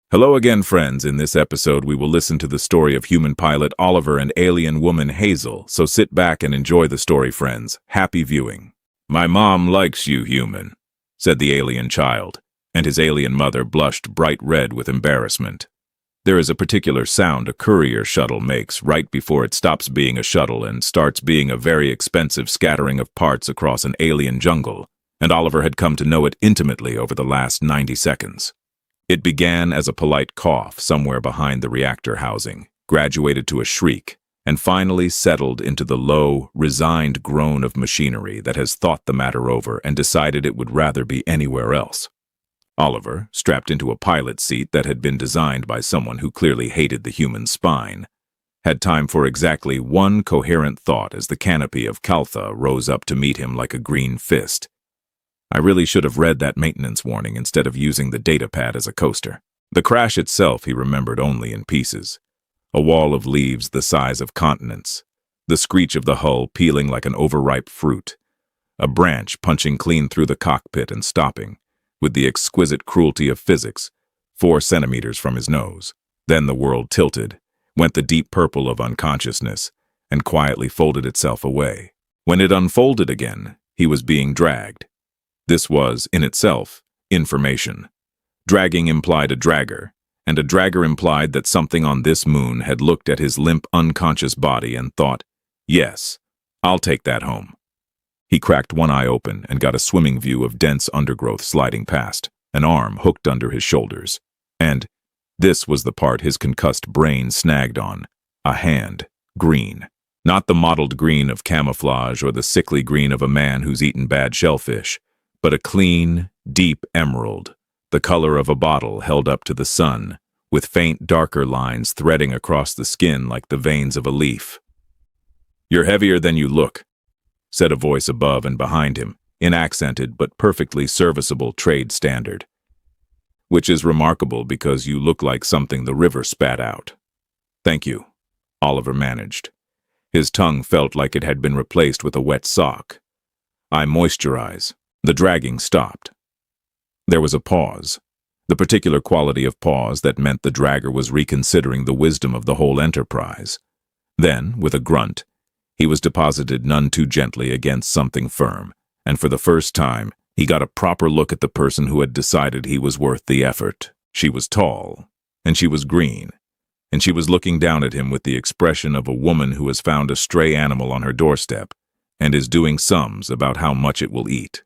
Hello again, friends. In this episode, we will listen to the story of human pilot Oliver and alien woman Hazel, so sit back and enjoy the story, friends. Happy viewing. "My mom likes you, human," said the alien child, and his alien mother blushed bright red with embarrassment. There is a particular sound a courier shuttle makes right before it stops being a shuttle and starts being a very expensive scattering of parts across an alien jungle, and Oliver had come to know it intimately over the last 90 seconds. It began as a polite cough somewhere behind the reactor housing, graduated to a shriek, and finally settled into the low, resigned groan of machinery that has thought the matter over and decided it would rather be anywhere else. Oliver, strapped into a pilot seat that had been designed by someone who clearly hated the human spine, had time for exactly one coherent thought as the canopy of Kaltha rose up to meet him like a green fist. I really should have read that maintenance warning instead of using the datapad as a coaster. The crash itself he remembered only in pieces. A wall of leaves the size of continents. The screech of the hull peeling like an overripe fruit. A branch punching clean through the cockpit and stopping, with the exquisite cruelty of physics, 4 centimeters from his nose. Then the world tilted, went the deep purple of unconsciousness, and quietly folded itself away. When it unfolded again, he was being dragged. This was, in itself, information. Dragging implied a dragger, and a dragger implied that something on this moon had looked at his limp, unconscious body and thought, "Yes, I'll take that home." He cracked one eye open and got a swimming view of dense undergrowth sliding past, an arm hooked under his shoulders. And this was the part his concussed brain snagged on, a hand, green. Not the mottled green of camouflage or the sickly green of a man who's eaten bad shellfish, but a clean, deep emerald, the color of a bottle held up to the sun, with faint, darker lines threading across the skin like the veins of a leaf. "You're heavier than you look," said a voice above and behind him, in accented but perfectly serviceable trade standard. "Which is remarkable because you look like something the river spat out." "Thank you," Oliver managed. His tongue felt like it had been replaced with a wet sock. "I moisturize." The dragging stopped. There was a pause, the particular quality of pause that meant the dragger was reconsidering the wisdom of the whole enterprise. Then, with a grunt, he was deposited none too gently against something firm, and for the first time, he got a proper look at the person who had decided he was worth the effort. She was tall, and she was green, and she was looking down at him with the expression of a woman who has found a stray animal on her doorstep and is doing sums about how much it will eat.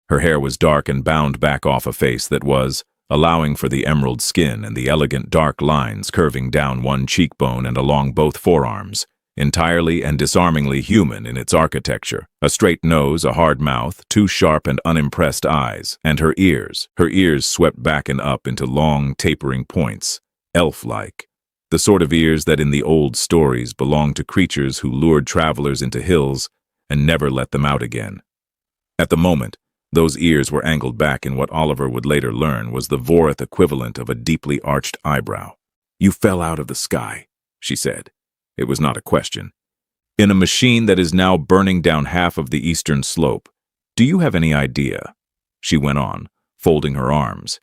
Her hair was dark and bound back off a face that was, allowing for the emerald skin and the elegant dark lines curving down one cheekbone and along both forearms, entirely and disarmingly human in its architecture. A straight nose, a hard mouth, 2 sharp and unimpressed eyes, and her ears swept back and up into long, tapering points, elf-like. The sort of ears that in the old stories belonged to creatures who lured travelers into hills and never let them out again. At the moment, those ears were angled back in what Oliver would later learn was the Vorreth equivalent of a deeply arched eyebrow. "You fell out of the sky," she said. It was not a question. "In a machine that is now burning down half of the eastern slope. Do you have any idea," she went on, folding her arms,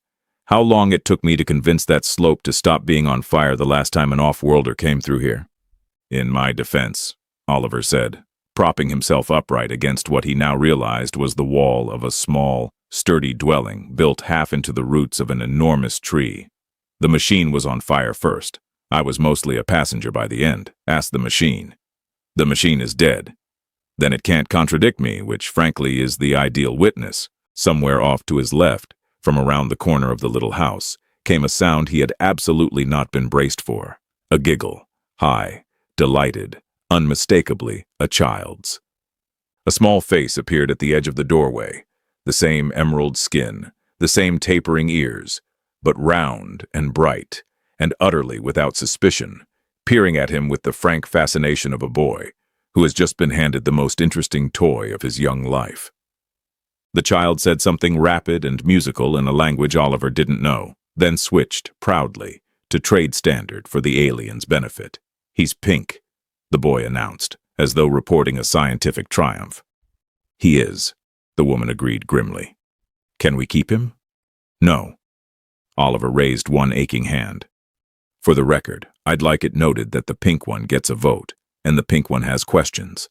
"how long it took me to convince that slope to stop being on fire the last time an off-worlder came through here?" "In my defense," Oliver said, propping himself upright against what he now realized was the wall of a small, sturdy dwelling built half into the roots of an enormous tree. "The machine was on fire first. I was mostly a passenger by the end. Ask the machine. The machine is dead. Then it can't contradict me, which frankly is the ideal witness." Somewhere off to his left, from around the corner of the little house, came a sound he had absolutely not been braced for. A giggle, high, delighted, unmistakably a child's. A small face appeared at the edge of the doorway, the same emerald skin, the same tapering ears, but round and bright, and utterly without suspicion, peering at him with the frank fascination of a boy who has just been handed the most interesting toy of his young life. The child said something rapid and musical in a language Oliver didn't know, then switched, proudly, to trade standard for the alien's benefit. "He's pink," the boy announced, as though reporting a scientific triumph. "He is," the woman agreed grimly. "Can we keep him?" "No." Oliver raised one aching hand. For the record, I'd like it noted that the pink one gets a vote, and the pink one has questions.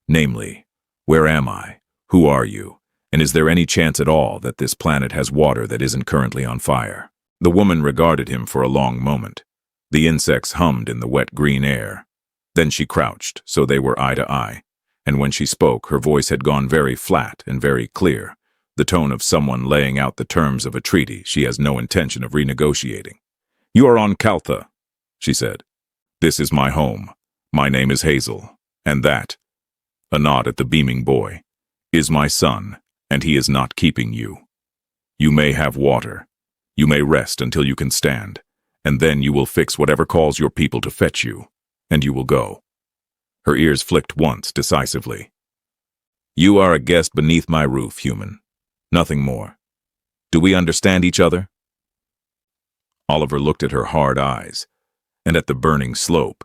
Namely, where am I? Who are you? And is there any chance at all that this planet has water that isn't currently on fire? The woman regarded him for a long moment. The insects hummed in the wet green air. Then she crouched, so they were eye to eye, and when she spoke, her voice had gone very flat and very clear, the tone of someone laying out the terms of a treaty she has no intention of renegotiating. "You are on Kaltha," she said. "This is my home. My name is Hazel, and that," a nod at the beaming boy, "is my son, and he is not keeping you. You may have water. You may rest until you can stand, and then you will fix whatever calls your people to fetch you, and you will go." Her ears flicked once decisively. "You are a guest beneath my roof, human. Nothing more. Do we understand each other?" Oliver looked at her hard eyes, and at the burning slope,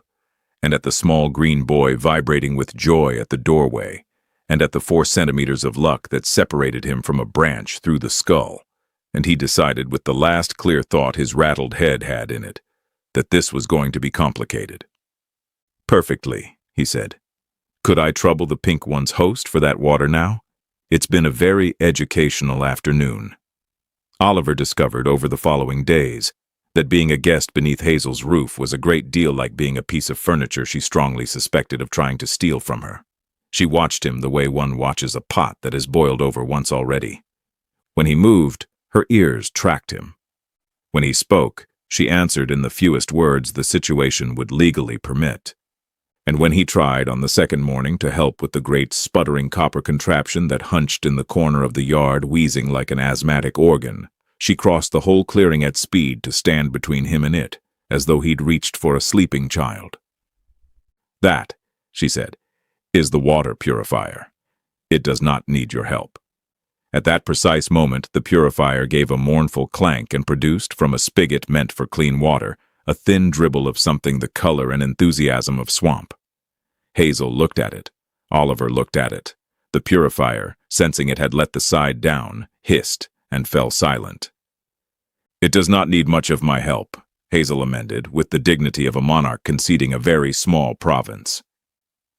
and at the small green boy vibrating with joy at the doorway, and at the 4 centimeters of luck that separated him from a branch through the skull, and he decided with the last clear thought his rattled head had in it, that this was going to be complicated. "Perfectly," he said. "Could I trouble the pink one's host for that water now? It's been a very educational afternoon." Oliver discovered over the following days that being a guest beneath Hazel's roof was a great deal like being a piece of furniture she strongly suspected of trying to steal from her. She watched him the way one watches a pot that has boiled over once already. When he moved, her ears tracked him. When he spoke, she answered in the fewest words the situation would legally permit. And when he tried on the second morning to help with the great sputtering copper contraption that hunched in the corner of the yard wheezing like an asthmatic organ, she crossed the whole clearing at speed to stand between him and it, as though he'd reached for a sleeping child. "That," she said, "is the water purifier. It does not need your help." At that precise moment, the purifier gave a mournful clank and produced, from a spigot meant for clean water, a thin dribble of something the color and enthusiasm of swamp. Hazel looked at it. Oliver looked at it. The purifier, sensing it had let the side down, hissed and fell silent. "It does not need much of my help," Hazel amended, with the dignity of a monarch conceding a very small province.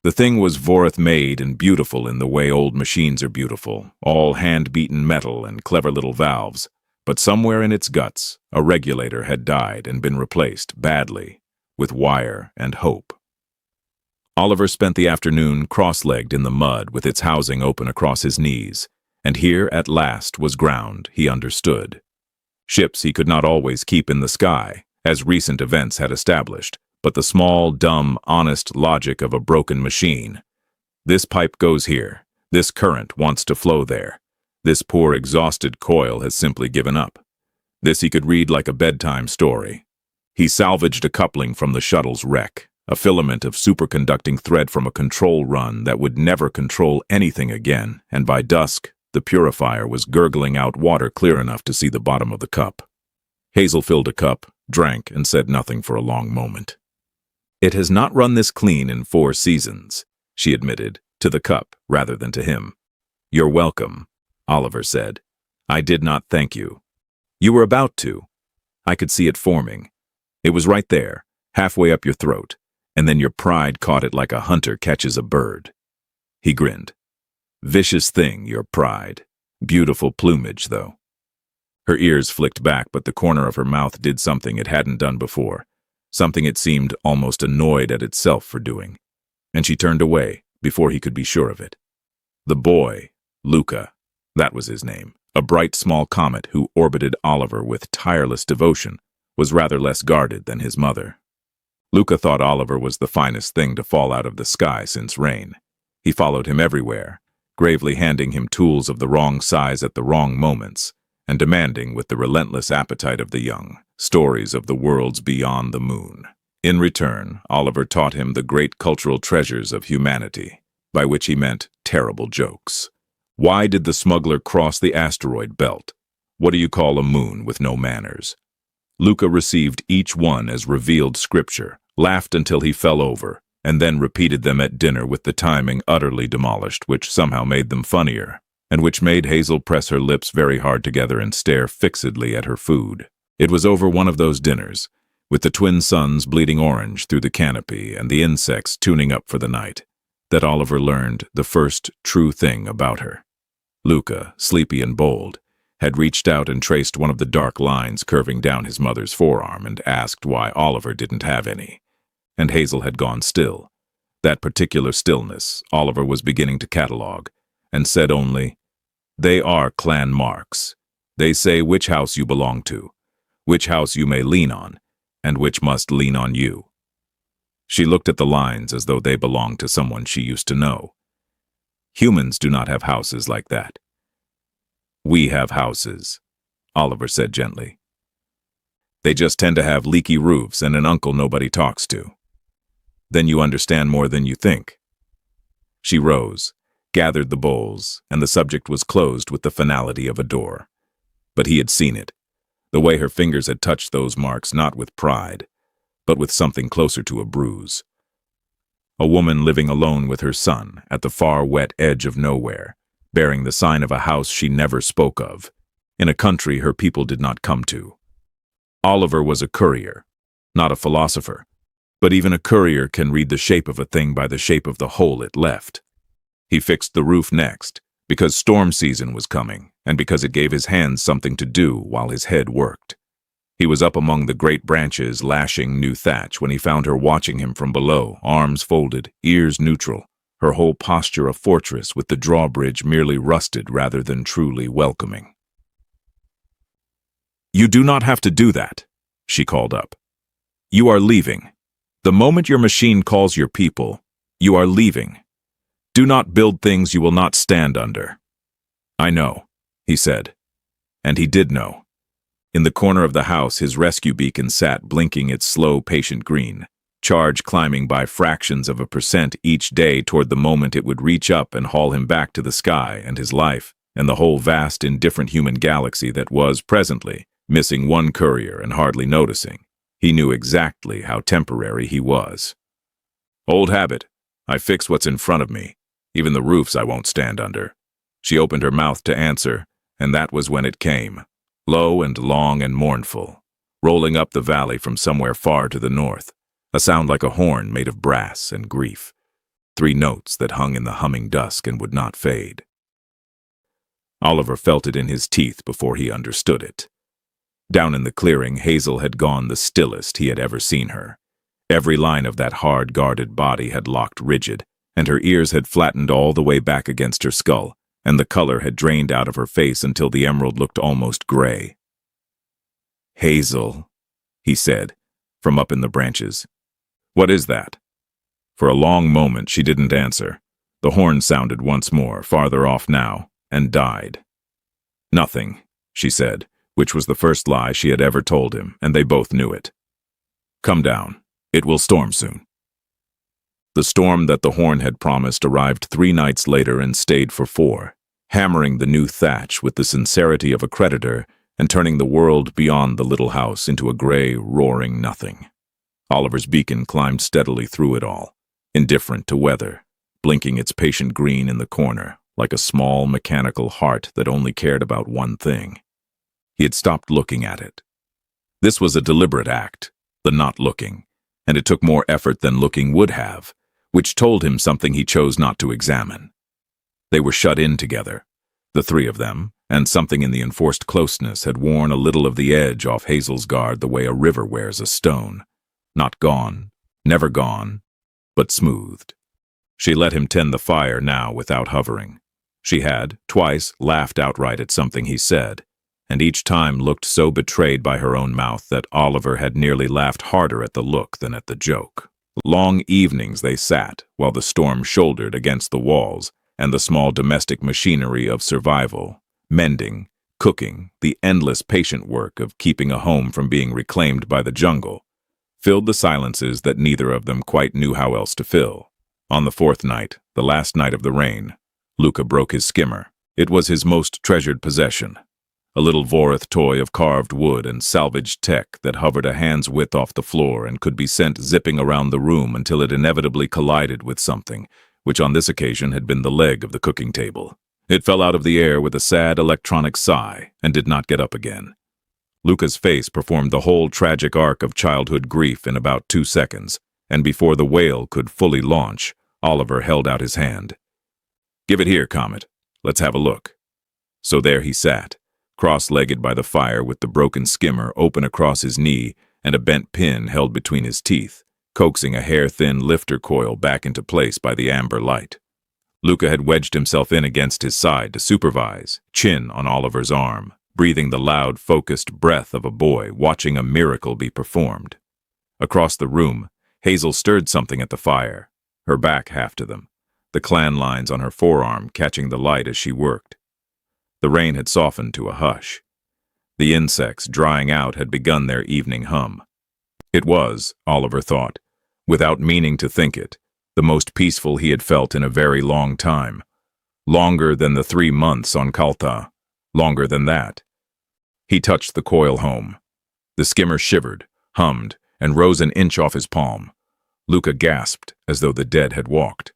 The thing was Vorreth made and beautiful in the way old machines are beautiful, all hand-beaten metal and clever little valves, but somewhere in its guts, a regulator had died and been replaced, badly, with wire and hope. Oliver spent the afternoon cross-legged in the mud with its housing open across his knees, and here at last was ground he understood. Ships he could not always keep in the sky, as recent events had established, but the small, dumb, honest logic of a broken machine. This pipe goes here. This current wants to flow there. This poor, exhausted coil has simply given up. This he could read like a bedtime story. He salvaged a coupling from the shuttle's wreck, a filament of superconducting thread from a control run that would never control anything again, and by dusk, the purifier was gurgling out water clear enough to see the bottom of the cup. Hazel filled a cup, drank, and said nothing for a long moment. "It has not run this clean in 4 seasons, she admitted, to the cup rather than to him. "You're welcome," Oliver said. "I did not thank you. You were about to. I could see it forming. It was right there, halfway up your throat, and then your pride caught it like a hunter catches a bird." He grinned. "Vicious thing, your pride. Beautiful plumage, though." Her ears flicked back, but the corner of her mouth did something it hadn't done before, something it seemed almost annoyed at itself for doing, and she turned away before he could be sure of it. The boy, Luca, that was his name, a bright small comet who orbited Oliver with tireless devotion, was rather less guarded than his mother. Luca thought Oliver was the finest thing to fall out of the sky since rain. He followed him everywhere, gravely handing him tools of the wrong size at the wrong moments, and demanding, with the relentless appetite of the young, stories of the worlds beyond the moon. In return, Oliver taught him the great cultural treasures of humanity, by which he meant terrible jokes. Why did the smuggler cross the asteroid belt? What do you call a moon with no manners? Luca received each one as revealed scripture, laughed until he fell over, and then repeated them at dinner with the timing utterly demolished, which somehow made them funnier, and which made Hazel press her lips very hard together and stare fixedly at her food. It was over one of those dinners, with the twin suns bleeding orange through the canopy and the insects tuning up for the night, that Oliver learned the first true thing about her. Luca, sleepy and bold, had reached out and traced one of the dark lines curving down his mother's forearm and asked why Oliver didn't have any. And Hazel had gone still. That particular stillness Oliver was beginning to catalogue, and said only, "They are clan marks. They say which house you belong to, which house you may lean on, and which must lean on you." She looked at the lines as though they belonged to someone she used to know. Humans do not have houses like that. "We have houses," Oliver said gently. "They just tend to have leaky roofs and an uncle nobody talks to. Then you understand more than you think." She rose, gathered the bowls, and the subject was closed with the finality of a door. But he had seen it, the way her fingers had touched those marks, not with pride, but with something closer to a bruise. A woman living alone with her son at the far wet edge of nowhere, bearing the sign of a house she never spoke of, in a country her people did not come to. Oliver was a courier, not a philosopher, but even a courier can read the shape of a thing by the shape of the hole it left. He fixed the roof next, because storm season was coming, and because it gave his hands something to do while his head worked. He was up among the great branches lashing new thatch when he found her watching him from below, arms folded, ears neutral, her whole posture a fortress with the drawbridge merely rusted rather than truly welcoming. "You do not have to do that," she called up. "You are leaving. The moment your machine calls your people, you are leaving. Do not build things you will not stand under." "I know," he said. And he did know. In the corner of the house, his rescue beacon sat blinking its slow, patient green, charge climbing by fractions of a percent each day toward the moment it would reach up and haul him back to the sky and his life and the whole vast, indifferent human galaxy that was, presently, missing one courier and hardly noticing. He knew exactly how temporary he was. "Old habit. I fix what's in front of me. Even the roofs I won't stand under." She opened her mouth to answer, and that was when it came, low and long and mournful, rolling up the valley from somewhere far to the north, a sound like a horn made of brass and grief, 3 notes that hung in the humming dusk and would not fade. Oliver felt it in his teeth before he understood it. Down in the clearing, Hazel had gone the stillest he had ever seen her. Every line of that hard, guarded body had locked rigid, and her ears had flattened all the way back against her skull, and the color had drained out of her face until the emerald looked almost gray. "Hazel," he said, from up in the branches. "What is that?" For a long moment she didn't answer. The horn sounded once more, farther off now, and died. "Nothing," she said, which was the first lie she had ever told him, and they both knew it. "Come down. It will storm soon." The storm that the horn had promised arrived 3 nights later and stayed for 4, hammering the new thatch with the sincerity of a creditor and turning the world beyond the little house into a gray, roaring nothing. Oliver's beacon climbed steadily through it all, indifferent to weather, blinking its patient green in the corner, like a small mechanical heart that only cared about one thing. He had stopped looking at it. This was a deliberate act, the not looking, and it took more effort than looking would have, which told him something he chose not to examine. They were shut in together, the 3 of them, and something in the enforced closeness had worn a little of the edge off Hazel's guard the way a river wears a stone. Not gone, never gone, but smoothed. She let him tend the fire now without hovering. She had, twice, laughed outright at something he said, and each time looked so betrayed by her own mouth that Oliver had nearly laughed harder at the look than at the joke. Long evenings they sat, while the storm shouldered against the walls, and the small domestic machinery of survival, mending, cooking, the endless patient work of keeping a home from being reclaimed by the jungle, filled the silences that neither of them quite knew how else to fill. On the 4th night, the last night of the rain, Luca broke his skimmer. It was his most treasured possession. A little Vorreth toy of carved wood and salvaged tech that hovered a hand's width off the floor and could be sent zipping around the room until it inevitably collided with something, which on this occasion had been the leg of the cooking table. It fell out of the air with a sad electronic sigh and did not get up again. Luca's face performed the whole tragic arc of childhood grief in about 2 seconds, and before the wail could fully launch, Oliver held out his hand. "Give it here, Comet. Let's have a look." So there he sat, cross-legged by the fire with the broken skimmer open across his knee and a bent pin held between his teeth, coaxing a hair-thin lifter coil back into place by the amber light. Luca had wedged himself in against his side to supervise, chin on Oliver's arm, breathing the loud, focused breath of a boy watching a miracle be performed. Across the room, Hazel stirred something at the fire, her back half to them, the clan lines on her forearm catching the light as she worked. The rain had softened to a hush. The insects, drying out, had begun their evening hum. It was, Oliver thought, without meaning to think it, the most peaceful he had felt in a very long time. Longer than the 3 months on Kaltha. Longer than that. He touched the coil home. The skimmer shivered, hummed, and rose an inch off his palm. Luca gasped as though the dead had walked.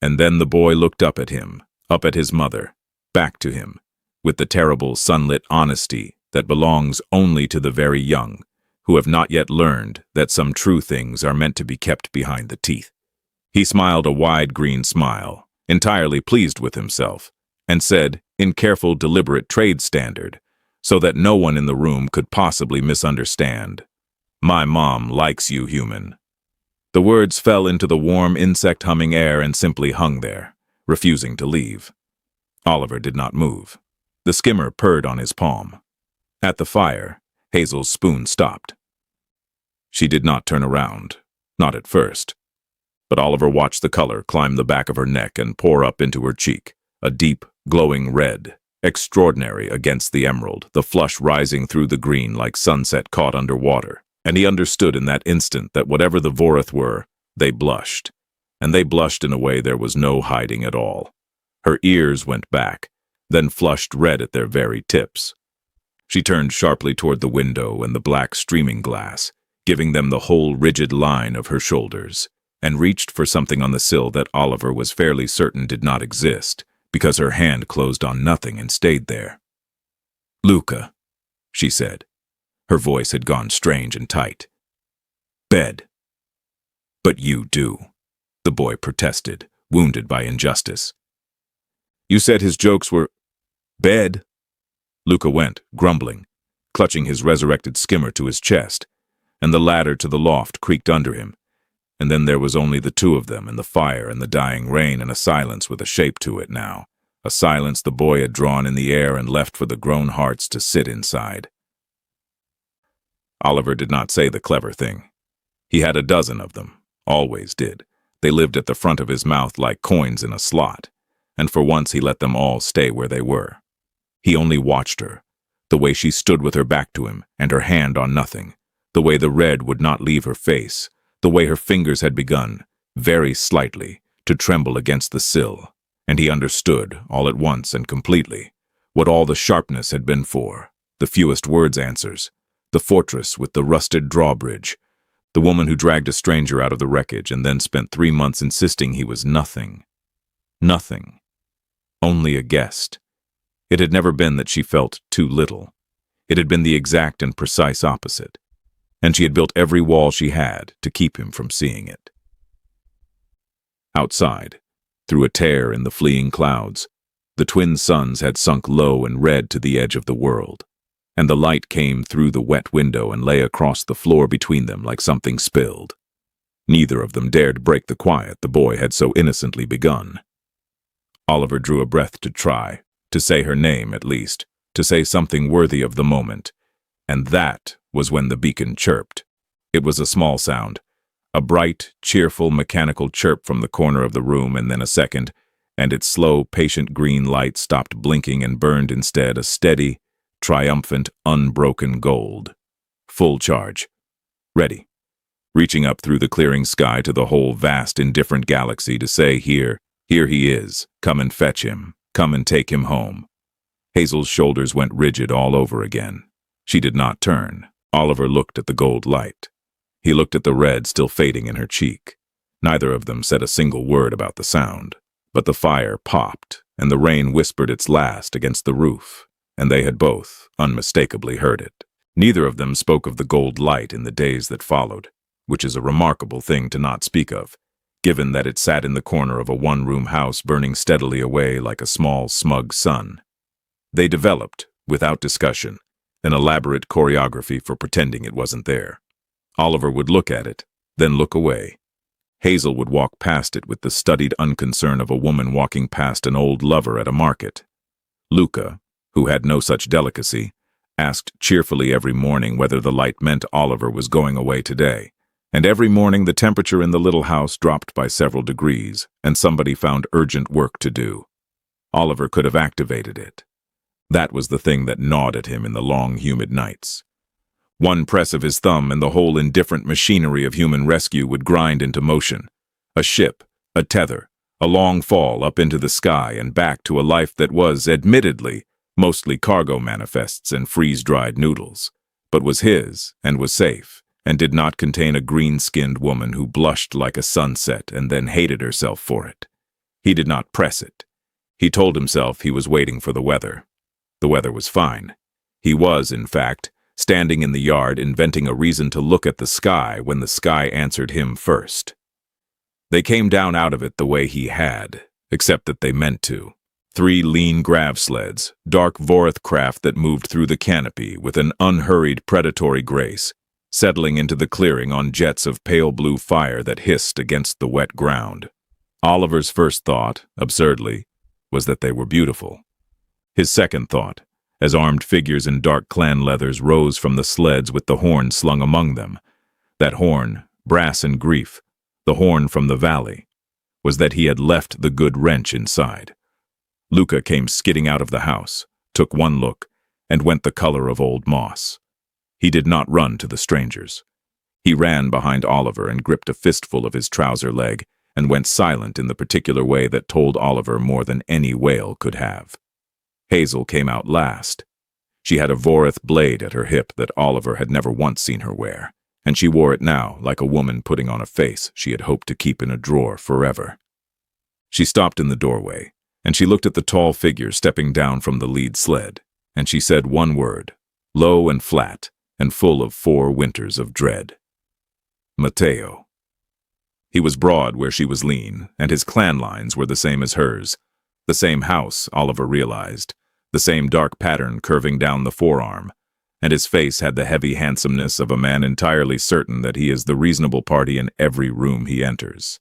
And then the boy looked up at him, up at his mother, back to him, with the terrible sunlit honesty that belongs only to the very young, who have not yet learned that some true things are meant to be kept behind the teeth. He smiled a wide green smile, entirely pleased with himself, and said, in careful, deliberate trade standard, so that no one in the room could possibly misunderstand, "My mom likes you, human." The words fell into the warm, insect-humming air and simply hung there, refusing to leave. Oliver did not move. The skimmer purred on his palm. At the fire, Hazel's spoon stopped. She did not turn around, not at first. But Oliver watched the color climb the back of her neck and pour up into her cheek, a deep, glowing red, extraordinary against the emerald, the flush rising through the green like sunset caught under water. And he understood in that instant that whatever the Vorreth were, they blushed. And they blushed in a way there was no hiding at all. Her ears went back, then flushed red at their very tips. She turned sharply toward the window and the black streaming glass, giving them the whole rigid line of her shoulders, and reached for something on the sill that Oliver was fairly certain did not exist, because her hand closed on nothing and stayed there. "Luca," she said. Her voice had gone strange and tight. "Bed." "But you do," the boy protested, wounded by injustice. "You said his jokes were—" "Bed." Luca went, grumbling, clutching his resurrected skimmer to his chest, and the ladder to the loft creaked under him. And then there was only the two of them and the fire and the dying rain and a silence with a shape to it now, a silence the boy had drawn in the air and left for the grown hearts to sit inside. Oliver did not say the clever thing. He had a dozen of them, always did. They lived at the front of his mouth like coins in a slot, and for once he let them all stay where they were. He only watched her, the way she stood with her back to him and her hand on nothing, the way the red would not leave her face, the way her fingers had begun, very slightly, to tremble against the sill, and he understood, all at once and completely, what all the sharpness had been for, the fewest words answers, the fortress with the rusted drawbridge, the woman who dragged a stranger out of the wreckage and then spent 3 months insisting he was nothing. Nothing. Only a guest. It had never been that she felt too little. It had been the exact and precise opposite. And she had built every wall she had to keep him from seeing it. Outside, through a tear in the fleeing clouds, the twin suns had sunk low and red to the edge of the world, and the light came through the wet window and lay across the floor between them like something spilled. Neither of them dared break the quiet the boy had so innocently begun. Oliver drew a breath to try, to say her name at least, to say something worthy of the moment, and that was when the beacon chirped. It was a small sound, a bright, cheerful, mechanical chirp from the corner of the room, and then a second, and its slow, patient green light stopped blinking and burned instead a steady, triumphant, unbroken gold. Full charge. Ready. Reaching up through the clearing sky to the whole vast, indifferent galaxy to say, here he is, come and fetch him, come and take him home. Hazel's shoulders went rigid all over again. She did not turn. Oliver looked at the gold light. He looked at the red still fading in her cheek. Neither of them said a single word about the sound, but the fire popped, and the rain whispered its last against the roof, and they had both unmistakably heard it. Neither of them spoke of the gold light in the days that followed, which is a remarkable thing to not speak of, given that it sat in the corner of a one-room house burning steadily away like a small, smug sun. They developed, without discussion, an elaborate choreography for pretending it wasn't there. Oliver would look at it, then look away. Hazel would walk past it with the studied unconcern of a woman walking past an old lover at a market. Luca, who had no such delicacy, asked cheerfully every morning whether the light meant Oliver was going away today, and every morning the temperature in the little house dropped by several degrees, and somebody found urgent work to do. Oliver could have activated it. That was the thing that gnawed at him in the long, humid nights. One press of his thumb and the whole indifferent machinery of human rescue would grind into motion. A ship, a tether, a long fall up into the sky and back to a life that was, admittedly, mostly cargo manifests and freeze-dried noodles, but was his and was safe, and did not contain a green-skinned woman who blushed like a sunset and then hated herself for it. He did not press it. He told himself he was waiting for the weather. The weather was fine. He was, in fact, standing in the yard inventing a reason to look at the sky when the sky answered him first. They came down out of it the way he had, except that they meant to. 3 lean grav sleds, dark Vorreth craft that moved through the canopy with an unhurried predatory grace, settling into the clearing on jets of pale blue fire that hissed against the wet ground. Oliver's first thought, absurdly, was that they were beautiful. His second thought, as armed figures in dark clan leathers rose from the sleds with the horn slung among them, that horn, brass and grief, the horn from the valley, was that he had left the good wrench inside. Luca came skidding out of the house, took one look, and went the color of old moss. He did not run to the strangers. He ran behind Oliver and gripped a fistful of his trouser leg and went silent in the particular way that told Oliver more than any wail could have. Hazel came out last. She had a Vorreth blade at her hip that Oliver had never once seen her wear, and she wore it now like a woman putting on a face she had hoped to keep in a drawer forever. She stopped in the doorway, and she looked at the tall figure stepping down from the lead sled, and she said one word, low and flat, and full of 4 winters of dread. Matteo. He was broad where she was lean, and his clan lines were the same as hers. The same house, Oliver realized, the same dark pattern curving down the forearm, and his face had the heavy handsomeness of a man entirely certain that he is the reasonable party in every room he enters.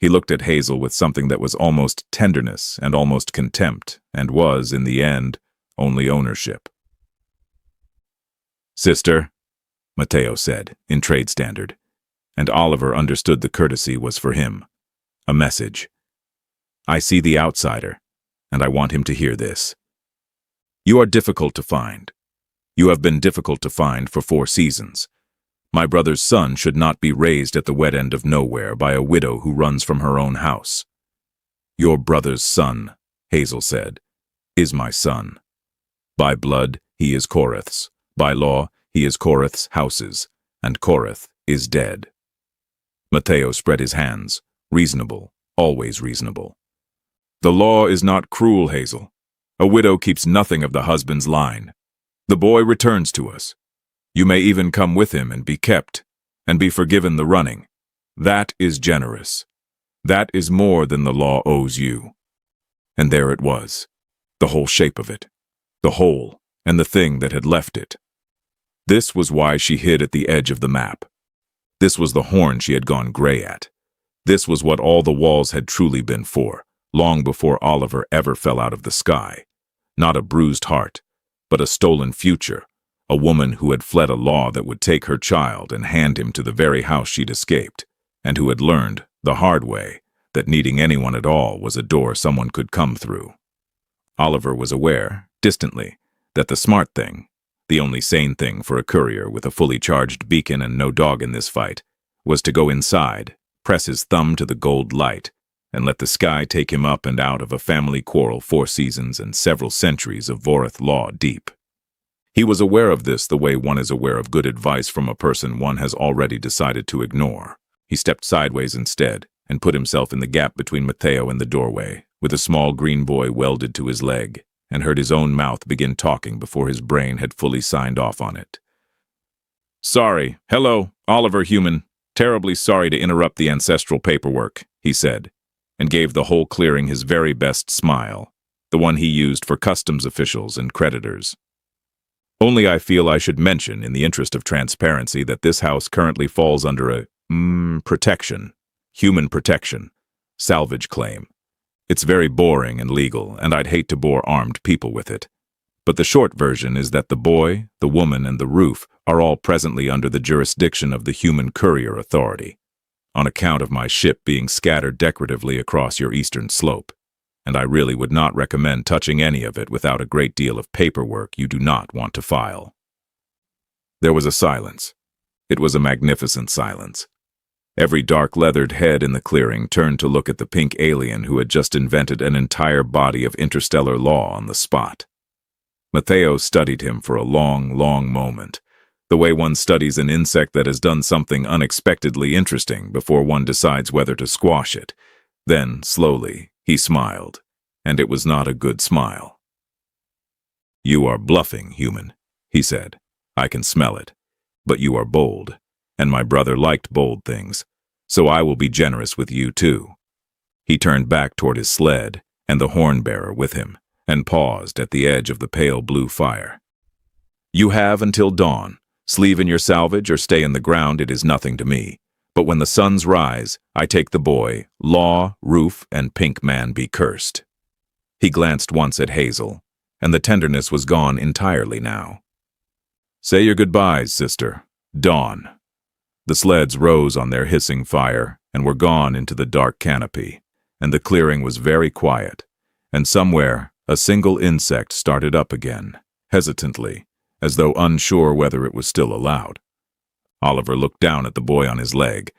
He looked at Hazel with something that was almost tenderness and almost contempt, and was, in the end, only ownership. "Sister," Matteo said, in trade standard, and Oliver understood the courtesy was for him. A message. "I see the outsider, and I want him to hear this. You are difficult to find. You have been difficult to find for 4 seasons. My brother's son should not be raised at the wet end of nowhere by a widow who runs from her own house." "Your brother's son," Hazel said, "is my son. By blood, he is Vorreth's. By law, he is Vorreth's house's, and Vorreth is dead." Matteo spread his hands, reasonable, always reasonable. "The law is not cruel, Hazel. A widow keeps nothing of the husband's line. The boy returns to us. You may even come with him and be kept, and be forgiven the running. That is generous. That is more than the law owes you." And there it was, the whole shape of it, the whole, and the thing that had left it. This was why she hid at the edge of the map. This was the horn she had gone gray at. This was what all the walls had truly been for, long before Oliver ever fell out of the sky. Not a bruised heart, but a stolen future, a woman who had fled a law that would take her child and hand him to the very house she'd escaped, and who had learned, the hard way, that needing anyone at all was a door someone could come through. Oliver was aware, distantly, that the smart thing, the only sane thing for a courier with a fully charged beacon and no dog in this fight, was to go inside, press his thumb to the gold light, and let the sky take him up and out of a family quarrel 4 seasons and several centuries of Vorreth law deep. He was aware of this the way one is aware of good advice from a person one has already decided to ignore. He stepped sideways instead, and put himself in the gap between Matteo and the doorway, with a small green boy welded to his leg, and heard his own mouth begin talking before his brain had fully signed off on it. "Sorry. Hello, Oliver Human. Terribly sorry to interrupt the ancestral paperwork," he said, and gave the whole clearing his very best smile, the one he used for customs officials and creditors. "Only I feel I should mention, in the interest of transparency, that this house currently falls under a, protection, human protection, salvage claim. It's very boring and legal, and I'd hate to bore armed people with it. But the short version is that the boy, the woman, and the roof are all presently under the jurisdiction of the Human Courier Authority, on account of my ship being scattered decoratively across your eastern slope, and I really would not recommend touching any of it without a great deal of paperwork you do not want to file." There was a silence. It was a magnificent silence. Every dark-leathered head in the clearing turned to look at the pink alien who had just invented an entire body of interstellar law on the spot. Matteo studied him for a long, long moment, the way one studies an insect that has done something unexpectedly interesting before one decides whether to squash it. Then, slowly, he smiled, and it was not a good smile. "You are bluffing, human," he said. "I can smell it. But you are bold, and my brother liked bold things, so I will be generous with you too." He turned back toward his sled, and the horn-bearer with him, and paused at the edge of the pale blue fire. "You have until dawn. Sleeve in your salvage or stay in the ground, it is nothing to me. But when the suns rise, I take the boy, Law, Roof, and Pink Man be cursed." He glanced once at Hazel, and the tenderness was gone entirely now. "Say your goodbyes, sister. Dawn." The sleds rose on their hissing fire and were gone into the dark canopy, and the clearing was very quiet, and somewhere a single insect started up again, hesitantly, as though unsure whether it was still allowed. Oliver looked down at the boy on his leg,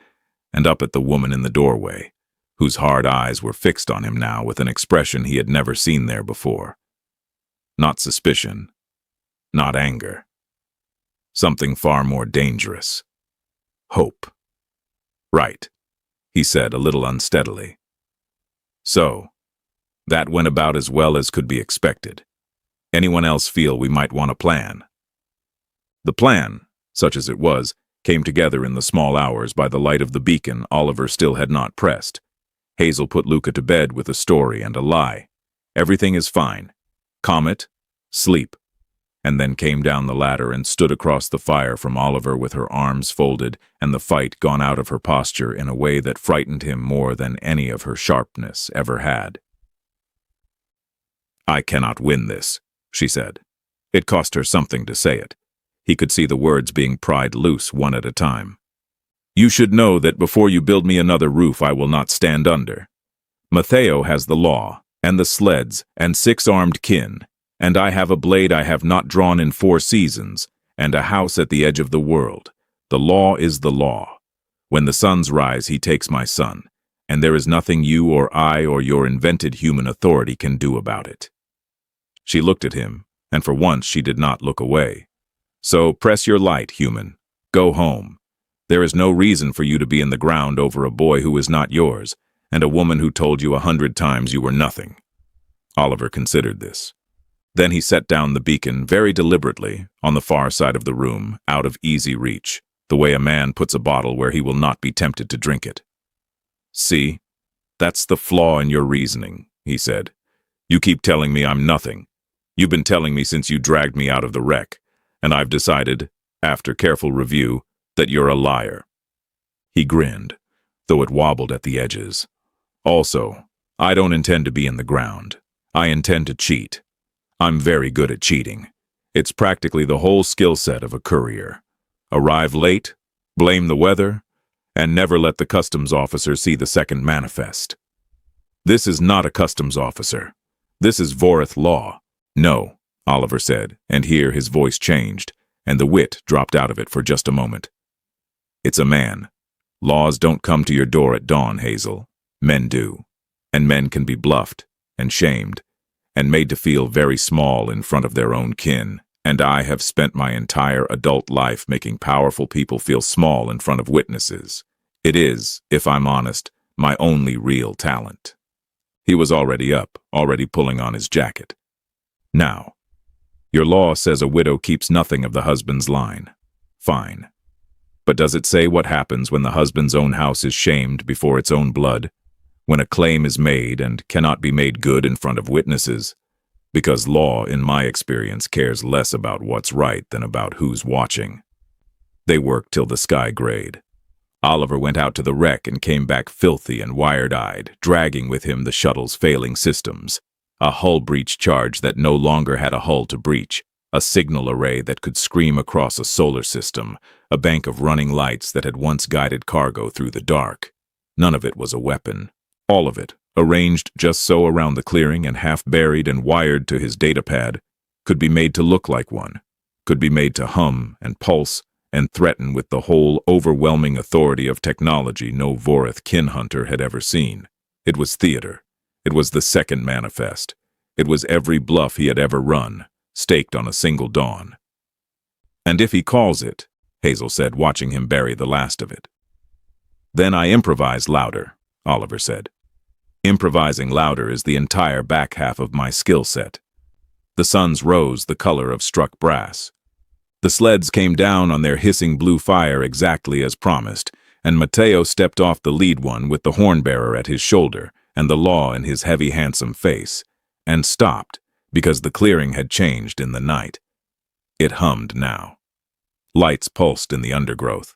and up at the woman in the doorway, whose hard eyes were fixed on him now with an expression he had never seen there before. Not suspicion, not anger. Something far more dangerous. Hope. "Right," he said a little unsteadily. "So, that went about as well as could be expected. Anyone else feel we might want a plan?" The plan, such as it was, came together in the small hours by the light of the beacon Oliver still had not pressed. Hazel put Luca to bed with a story and a lie. Everything is fine. Comet, sleep. And then came down the ladder and stood across the fire from Oliver with her arms folded and the fight gone out of her posture in a way that frightened him more than any of her sharpness ever had. "I cannot win this," she said. It cost her something to say it. He could see the words being pried loose one at a time. "You should know that before you build me another roof I will not stand under. Matteo has the law, and the sleds, and 6 armed kin, and I have a blade I have not drawn in 4 seasons, and a house at the edge of the world. The law is the law. When the suns rise he takes my son, and there is nothing you or I or your invented human authority can do about it." She looked at him, and for once she did not look away. "So press your light, human. Go home. There is no reason for you to be in the ground over a boy who is not yours, and a woman who told you 100 times you were nothing." Oliver considered this. Then he set down the beacon very deliberately on the far side of the room, out of easy reach, the way a man puts a bottle where he will not be tempted to drink it. "See, that's the flaw in your reasoning," he said. "You keep telling me I'm nothing. You've been telling me since you dragged me out of the wreck, and I've decided, after careful review, that you're a liar." He grinned, though it wobbled at the edges. "Also, I don't intend to be in the ground. I intend to cheat. I'm very good at cheating. It's practically the whole skill set of a courier. Arrive late, blame the weather, and never let the customs officer see the second manifest. This is not a customs officer. This is Vorreth law." "No," Oliver said, and here his voice changed, and the wit dropped out of it for just a moment. "It's a man. Laws don't come to your door at dawn, Hazel. Men do. And men can be bluffed, and shamed, and made to feel very small in front of their own kin, and I have spent my entire adult life making powerful people feel small in front of witnesses. It is, if I'm honest, my only real talent." He was already up, already pulling on his jacket. Now, your law says a widow keeps nothing of the husband's line. Fine. But does it say what happens when the husband's own house is shamed before its own blood? When a claim is made and cannot be made good in front of witnesses? Because law, in my experience, cares less about what's right than about who's watching. They worked till the sky grayed. Oliver went out to the wreck and came back filthy and wired-eyed, dragging with him the shuttle's failing systems. A hull breach charge that no longer had a hull to breach, a signal array that could scream across a solar system, a bank of running lights that had once guided cargo through the dark. None of it was a weapon. All of it, arranged just so around the clearing and half buried and wired to his datapad, could be made to look like one, could be made to hum and pulse and threaten with the whole overwhelming authority of technology no Vorreth kin-hunter had ever seen. It was theater. It was the second manifest. It was every bluff he had ever run, staked on a single dawn. And if he calls it, Hazel said, watching him bury the last of it. Then I improvise louder, Oliver said. Improvising louder is the entire back half of my skill set. The suns rose the color of struck brass. The sleds came down on their hissing blue fire exactly as promised, and Matteo stepped off the lead one with the horn-bearer at his shoulder and the law in his heavy, handsome face, and stopped because the clearing had changed in the night. It hummed now. Lights pulsed in the undergrowth.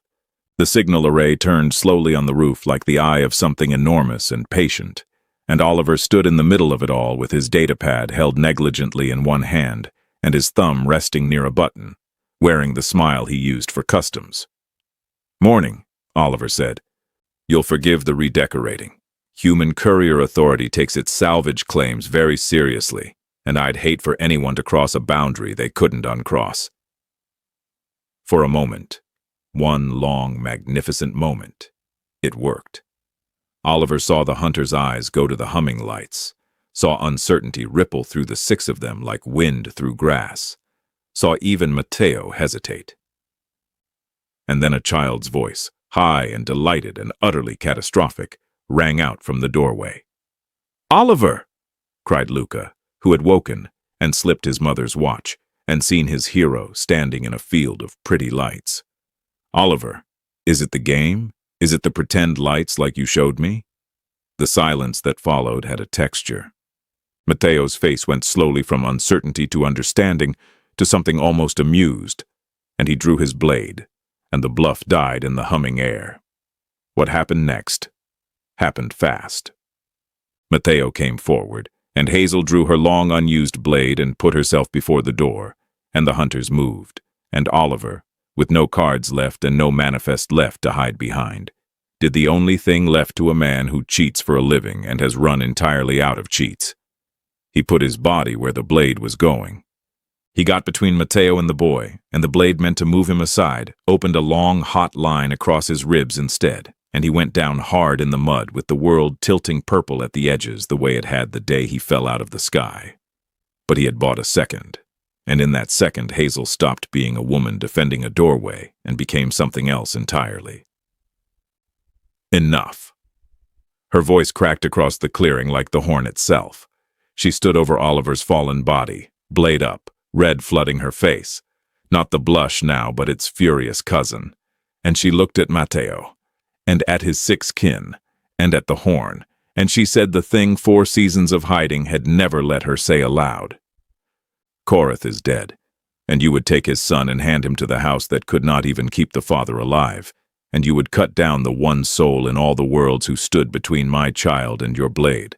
The signal array turned slowly on the roof like the eye of something enormous and patient, and Oliver stood in the middle of it all with his datapad held negligently in one hand and his thumb resting near a button, wearing the smile he used for customs. "Morning," Oliver said. "You'll forgive the redecorating. Human courier authority takes its salvage claims very seriously, and I'd hate for anyone to cross a boundary they couldn't uncross." For a moment, one long, magnificent moment, it worked. Oliver saw the hunter's eyes go to the humming lights, saw uncertainty ripple through the six of them like wind through grass, saw even Matteo hesitate. And then a child's voice, high and delighted and utterly catastrophic, rang out from the doorway. "Oliver!" cried Luca, who had woken and slipped his mother's watch and seen his hero standing in a field of pretty lights. "Oliver, is it the game? Is it the pretend lights like you showed me?" The silence that followed had a texture. Matteo's face went slowly from uncertainty to understanding to something almost amused, and he drew his blade, and the bluff died in the humming air. What happened next happened fast. Matteo came forward, and Hazel drew her long unused blade and put herself before the door, and the hunters moved, and Oliver, with no cards left and no manifest left to hide behind, did the only thing left to a man who cheats for a living and has run entirely out of cheats. He put his body where the blade was going. He got between Matteo and the boy, and the blade meant to move him aside, opened a long, hot line across his ribs instead, and he went down hard in the mud with the world tilting purple at the edges the way it had the day he fell out of the sky. But he had bought a second, and in that second Hazel stopped being a woman defending a doorway and became something else entirely. Enough. Her voice cracked across the clearing like the horn itself. She stood over Oliver's fallen body, blade up, red flooding her face. Not the blush now, but its furious cousin. And she looked at Matteo, and at his six kin, and at the horn, and she said the thing 4 seasons of hiding had never let her say aloud. "Vorreth is dead, and you would take his son and hand him to the house that could not even keep the father alive, and you would cut down the one soul in all the worlds who stood between my child and your blade.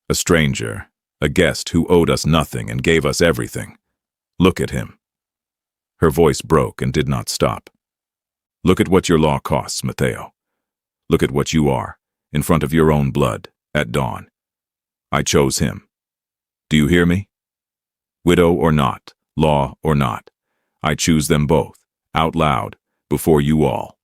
A stranger, a guest who owed us nothing and gave us everything. Look at him." Her voice broke and did not stop. "Look at what your law costs, Matteo. Look at what you are, in front of your own blood, at dawn. I chose him. Do you hear me? Widow or not, law or not, I choose them both, out loud, before you all.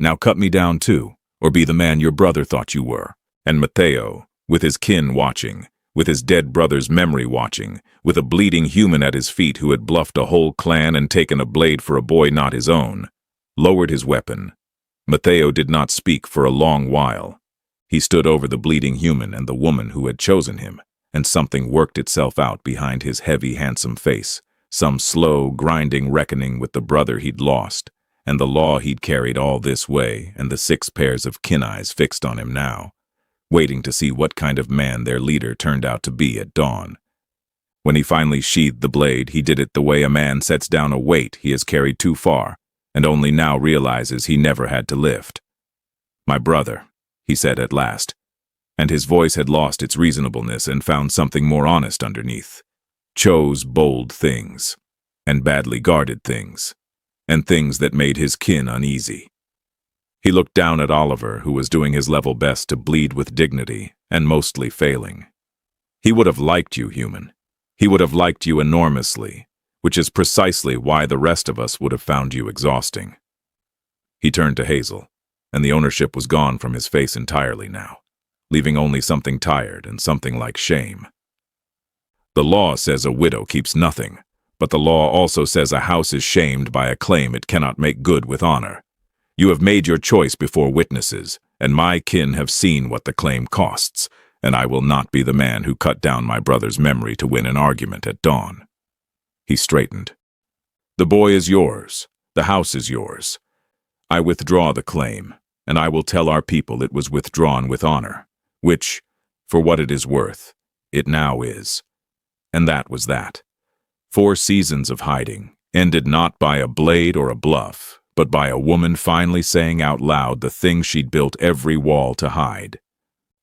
Now cut me down too, or be the man your brother thought you were." And Matteo, with his kin watching, with his dead brother's memory watching, with a bleeding human at his feet who had bluffed a whole clan and taken a blade for a boy not his own, lowered his weapon. Matteo did not speak for a long while. He stood over the bleeding human and the woman who had chosen him, and something worked itself out behind his heavy, handsome face, some slow, grinding reckoning with the brother he'd lost, and the law he'd carried all this way, and the 6 pairs of kin eyes fixed on him now, waiting to see what kind of man their leader turned out to be at dawn. When he finally sheathed the blade, he did it the way a man sets down a weight he has carried too far, and only now realizes he never had to lift. "My brother," he said at last, and his voice had lost its reasonableness and found something more honest underneath. "Chose bold things, and badly guarded things, and things that made his kin uneasy." He looked down at Oliver, who was doing his level best to bleed with dignity, and mostly failing. "He would have liked you, human. He would have liked you enormously, which is precisely why the rest of us would have found you exhausting." He turned to Hazel, and the ownership was gone from his face entirely now, leaving only something tired and something like shame. "The law says a widow keeps nothing, but the law also says a house is shamed by a claim it cannot make good with honor. You have made your choice before witnesses, and my kin have seen what the claim costs, and I will not be the man who cut down my brother's memory to win an argument at dawn." He straightened. "The boy is yours. The house is yours. I withdraw the claim, and I will tell our people it was withdrawn with honor, which, for what it is worth, it now is." And that was that. 4 seasons of hiding, ended not by a blade or a bluff, but by a woman finally saying out loud the thing she'd built every wall to hide.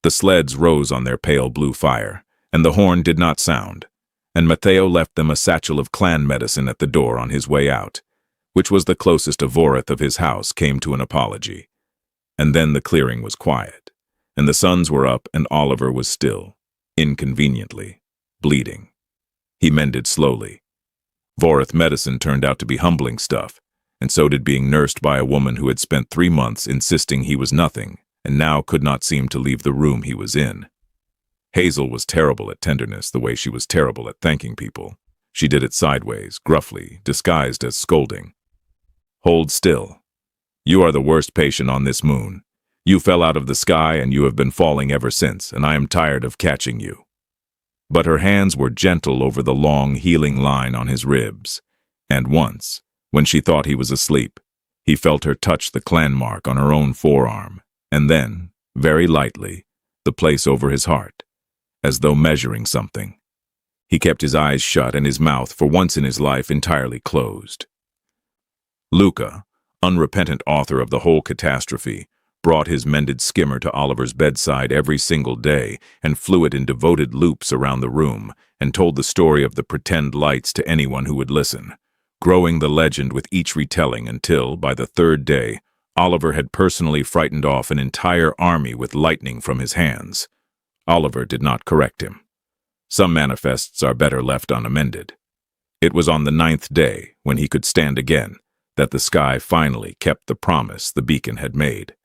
The sleds rose on their pale blue fire, and the horn did not sound, and Matteo left them a satchel of clan medicine at the door on his way out, which was the closest a Vorreth of his house came to an apology. And then the clearing was quiet, and the suns were up, and Oliver was still, inconveniently, bleeding. He mended slowly. Vorreth medicine turned out to be humbling stuff, and so did being nursed by a woman who had spent 3 months insisting he was nothing, and now could not seem to leave the room he was in. Hazel was terrible at tenderness the way she was terrible at thanking people. She did it sideways, gruffly, disguised as scolding. "Hold still. You are the worst patient on this moon. You fell out of the sky and you have been falling ever since, and I am tired of catching you." But her hands were gentle over the long, healing line on his ribs, and once, when she thought he was asleep, he felt her touch the clan mark on her own forearm, and then, very lightly, the place over his heart, as though measuring something. He kept his eyes shut and his mouth, for once in his life, entirely closed. Luca, unrepentant author of the whole catastrophe, brought his mended skimmer to Oliver's bedside every single day and flew it in devoted loops around the room and told the story of the pretend lights to anyone who would listen, growing the legend with each retelling until, by the 3rd day, Oliver had personally frightened off an entire army with lightning from his hands. Oliver did not correct him. Some manifests are better left unamended. It was on the 9th day, when he could stand again, that the sky finally kept the promise the beacon had made.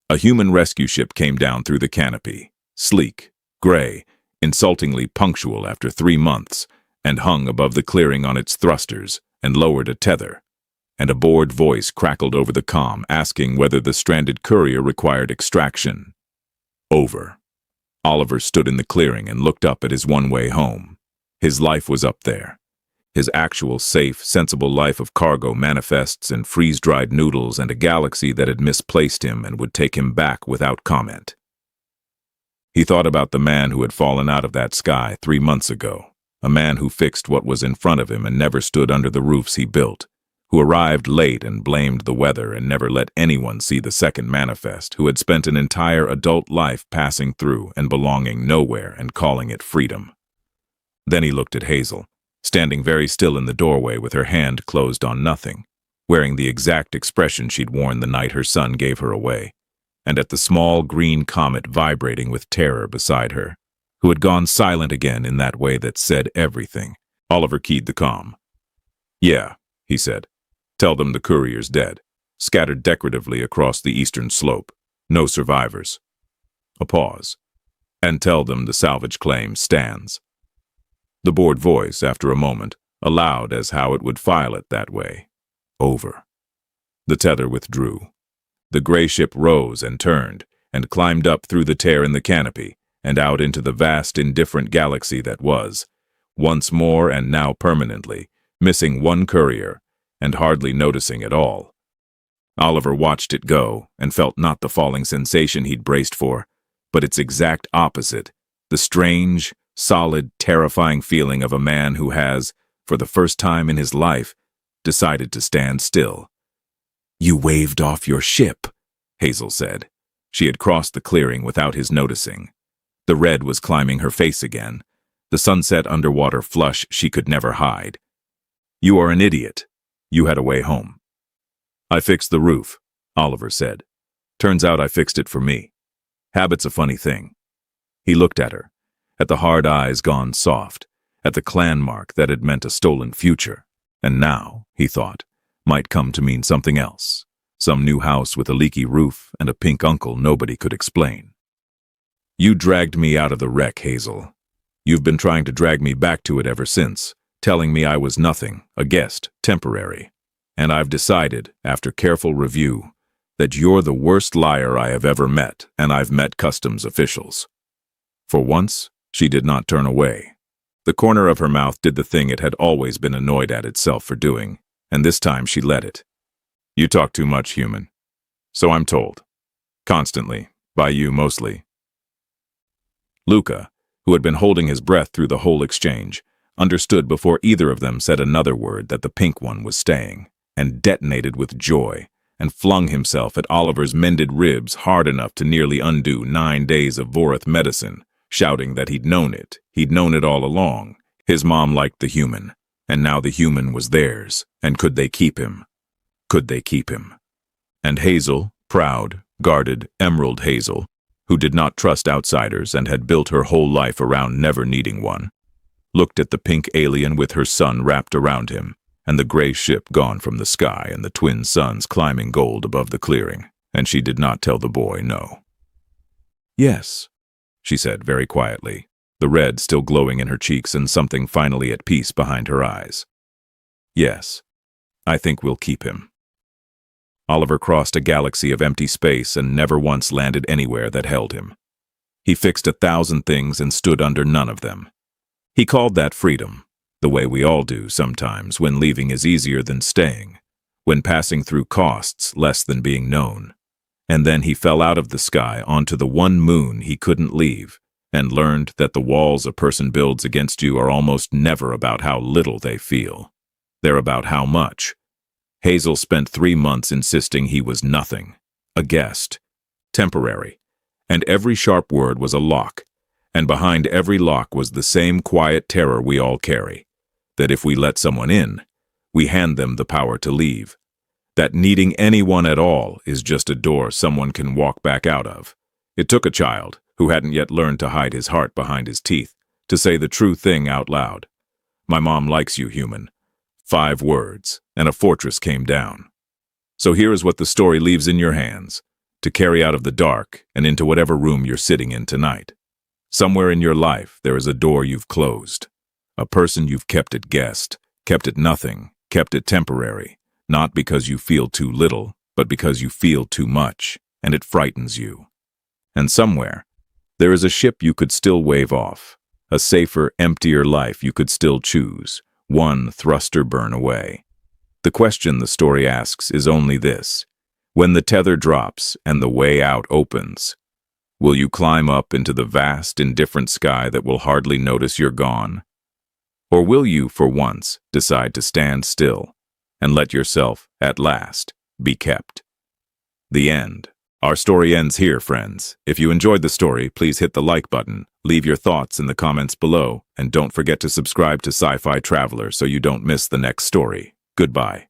A human rescue ship came down through the canopy, sleek, gray, insultingly punctual after 3 months, and hung above the clearing on its thrusters and lowered a tether, and a bored voice crackled over the comm asking whether the stranded courier required extraction. Over. Oliver stood in the clearing and looked up at his one-way home. His life was up there. His actual safe, sensible life of cargo manifests and freeze-dried noodles and a galaxy that had misplaced him and would take him back without comment. He thought about the man who had fallen out of that sky 3 months ago, a man who fixed what was in front of him and never stood under the roofs he built, who arrived late and blamed the weather and never let anyone see the second manifest, who had spent an entire adult life passing through and belonging nowhere and calling it freedom. Then he looked at Hazel, standing very still in the doorway with her hand closed on nothing, wearing the exact expression she'd worn the night her son gave her away, and at the small green comet vibrating with terror beside her, who had gone silent again in that way that said everything. Oliver keyed the comm. "Yeah," he said. "Tell them the courier's dead, scattered decoratively across the eastern slope. No survivors." A pause. "And tell them the salvage claim stands." The bored voice, after a moment, allowed as how it would file it that way. Over. The tether withdrew. The gray ship rose and turned, and climbed up through the tear in the canopy, and out into the vast, indifferent galaxy that was, once more and now permanently, missing one courier and hardly noticing it all. Oliver watched it go and felt not the falling sensation he'd braced for, but its exact opposite, the strange, solid, terrifying feeling of a man who has, for the first time in his life, decided to stand still. "You waved off your ship," Hazel said. She had crossed the clearing without his noticing. The red was climbing her face again, the sunset underwater flush she could never hide. "You are an idiot. You had a way home." "I fixed the roof," Oliver said. "Turns out I fixed it for me. Habit's a funny thing." He looked at her, at the hard eyes gone soft, at the clan mark that had meant a stolen future, and now, he thought, might come to mean something else, some new house with a leaky roof and a pink uncle nobody could explain. "You dragged me out of the wreck, Hazel. You've been trying to drag me back to it ever since, telling me I was nothing, a guest, temporary. And I've decided, after careful review, that you're the worst liar I have ever met, and I've met customs officials." For once, she did not turn away. The corner of her mouth did the thing it had always been annoyed at itself for doing, and this time she let it. "You talk too much, human. So I'm told. Constantly. By you, mostly." Luca, who had been holding his breath through the whole exchange, understood before either of them said another word that the pink one was staying, and detonated with joy, and flung himself at Oliver's mended ribs hard enough to nearly undo 9 days of Vorreth medicine, shouting that he'd known it all along. His mom liked the human, and now the human was theirs, and could they keep him? Could they keep him? And Hazel, proud, guarded, emerald Hazel, who did not trust outsiders and had built her whole life around never needing one, looked at the pink alien with her sun wrapped around him, and the gray ship gone from the sky and the twin suns climbing gold above the clearing, and she did not tell the boy no. "Yes," she said very quietly, the red still glowing in her cheeks and something finally at peace behind her eyes. "Yes, I think we'll keep him." Oliver crossed a galaxy of empty space and never once landed anywhere that held him. He fixed 1,000 things and stood under none of them. He called that freedom, the way we all do sometimes when leaving is easier than staying, when passing through costs less than being known. And then he fell out of the sky onto the one moon he couldn't leave, and learned that the walls a person builds against you are almost never about how little they feel. They're about how much. Hazel spent 3 months insisting he was nothing, a guest, temporary, and every sharp word was a lock, and behind every lock was the same quiet terror we all carry, that if we let someone in, we hand them the power to leave, that needing anyone at all is just a door someone can walk back out of. It took a child, who hadn't yet learned to hide his heart behind his teeth, to say the true thing out loud. "My mom likes you, human." 5 words, and a fortress came down. So here is what the story leaves in your hands, to carry out of the dark and into whatever room you're sitting in tonight. Somewhere in your life there is a door you've closed, a person you've kept at guest, kept at nothing, kept it temporary, not because you feel too little, but because you feel too much, and it frightens you. And somewhere, there is a ship you could still wave off, a safer, emptier life you could still choose, one thruster burn away. The question the story asks is only this: when the tether drops and the way out opens, will you climb up into the vast, indifferent sky that will hardly notice you're gone? Or will you, for once, decide to stand still and let yourself, at last, be kept? The end. Our story ends here, friends. If you enjoyed the story, please hit the like button, leave your thoughts in the comments below, and don't forget to subscribe to Sci-Fi Traveler so you don't miss the next story. Goodbye.